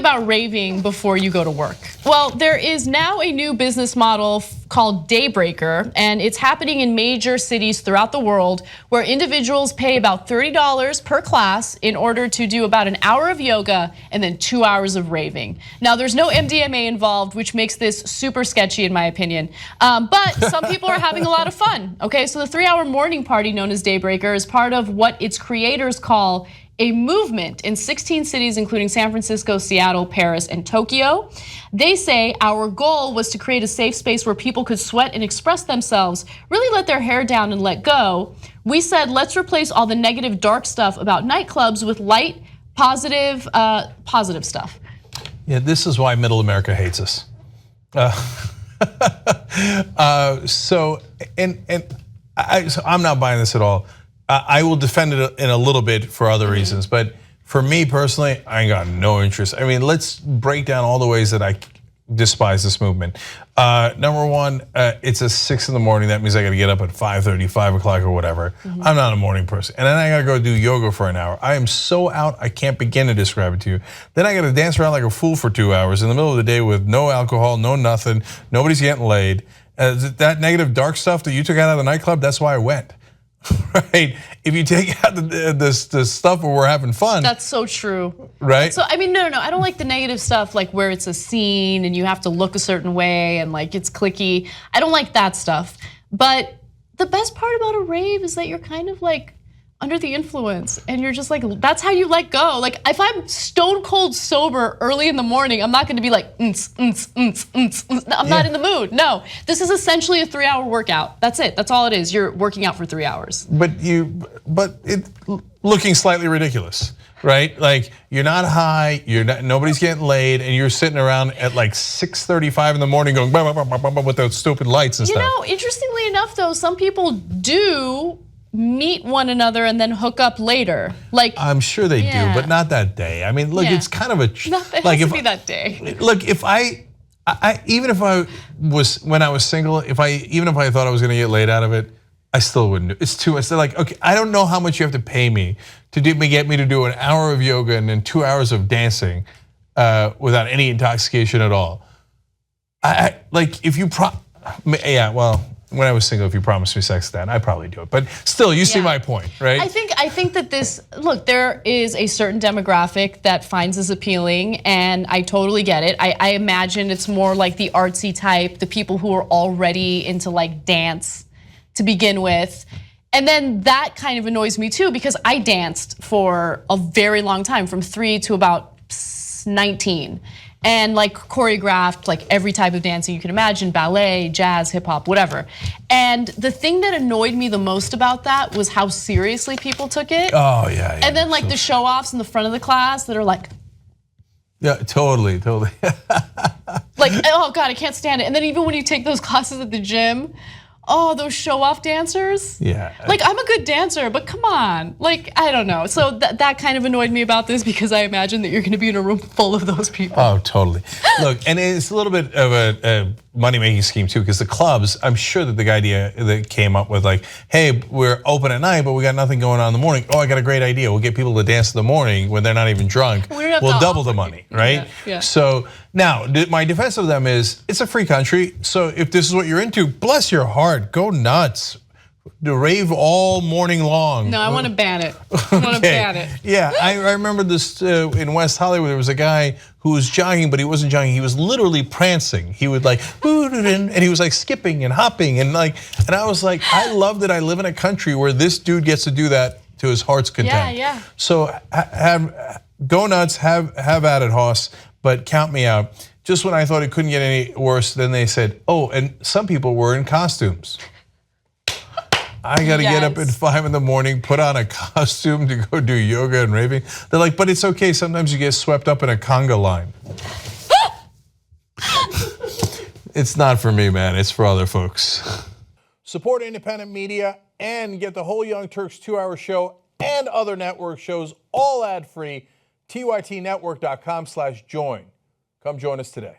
about raving before you go to work. Well, there is now a new business model called Daybreaker, and it's happening in major cities throughout the world where individuals pay about $30 per class in order to do about an hour of yoga and then 2 hours of raving. Now, there's no MDMA involved, which makes this super sketchy in my opinion, but some people are having a lot of fun, okay? So the 3-hour morning party known as Daybreaker is part of what its creators call a movement in 16 cities, including San Francisco, Seattle, Paris, and Tokyo. They say our goal was to create a safe space where people could sweat and express themselves, really let their hair down and let go. We said, let's replace all the negative, dark stuff about nightclubs with light, positive stuff. Yeah, this is why middle America hates us. So I'm not buying this at all. I will defend it in a little bit for other reasons, but for me personally, I ain't got no interest. I mean, let's break down all the ways that I despise this movement. Number one, it's a 6 in the morning. That means I got to get up at 5:30, 5 o'clock or whatever. I'm not a morning person. And then I got to go do yoga for an hour. I am so out, I can't begin to describe it to you. Then I got to dance around like a fool for 2 hours in the middle of the day with no alcohol, no nothing. Nobody's getting laid. That negative dark stuff that you took out of the nightclub, that's why I went. Right? If you take out the stuff where we're having fun. That's so true. Right? So I mean, no, I don't like the negative stuff like where it's a scene and you have to look a certain way and like it's cliquey. I don't like that stuff. But the best part about a rave is that you're kind of like under the influence and you're just like, that's how you let go. Like if I'm stone cold sober early in the morning, I'm not gonna be like, I'm not in the mood. No, this is essentially a 3-hour workout. That's it, that's all it is. You're working out for 3 hours. But it looking slightly ridiculous, right? Like you're not high, nobody's getting laid, and you're sitting around at like 6:35 in the morning going bah, bah, bah, bah, bah, with those stupid lights and stuff. You know, interestingly enough though, some people do meet one another and then hook up later. Like I'm sure they do, but not that day. I mean, look, it's kind of a it has to be that day. Look, if I even if I was when I was single, even if I thought I was going to get laid out of it, I still wouldn't do it. It's too much. They're like, okay, I don't know how much you have to pay me to get me to do an hour of yoga and then 2 hours of dancing without any intoxication at all. Like if you when I was single, if you promised me sex then, I'd probably do it. But still, you see my point, right? I think that look, there is a certain demographic that finds this appealing, and I totally get it. I imagine it's more like the artsy type, the people who are already into like dance to begin with. And then that kind of annoys me too, because I danced for a very long time, from 3 to about 19. And like choreographed like every type of dancing you can imagine, ballet, jazz, hip hop, whatever. And the thing that annoyed me the most about that was how seriously people took it. Oh yeah. And then like the show-offs in the front of the class that are like, yeah, totally. Like, oh God, I can't stand it. And then even when you take those classes at the gym, oh, those show-off dancers? Yeah. Like, I'm a good dancer, but come on. Like, I don't know. So that kind of annoyed me about this, because I imagine that you're gonna be in a room full of those people. Oh, totally. Look, and it's a little bit of a money-making scheme too, because the clubs, I'm sure that the idea that came up with like, hey, we're open at night, but we got nothing going on in the morning. Oh, I got a great idea. We'll get people to dance in the morning when they're not even drunk. We'll double the money, right? Yeah. So now, my defense of them is, it's a free country, so if this is what you're into, bless your heart, go nuts. Rave all morning long. No, I want to ban it. I want to ban it. Yeah, I remember this in West Hollywood. There was a guy who was jogging, but he wasn't jogging. He was literally prancing. He would like, and he was like skipping and hopping and I was like, I love that I live in a country where this dude gets to do that to his heart's content. Yeah. So go nuts, have at it, Hoss. But count me out. Just when I thought it couldn't get any worse, then they said, oh, and some people were in costumes. I got to get up at 5 in the morning, put on a costume to go do yoga and raving. They're like, but it's okay, sometimes you get swept up in a conga line. It's not for me, man, it's for other folks. Support independent media and get the whole Young Turks 2-hour show and other network shows all ad-free. TYTnetwork.com/join. Come join us today.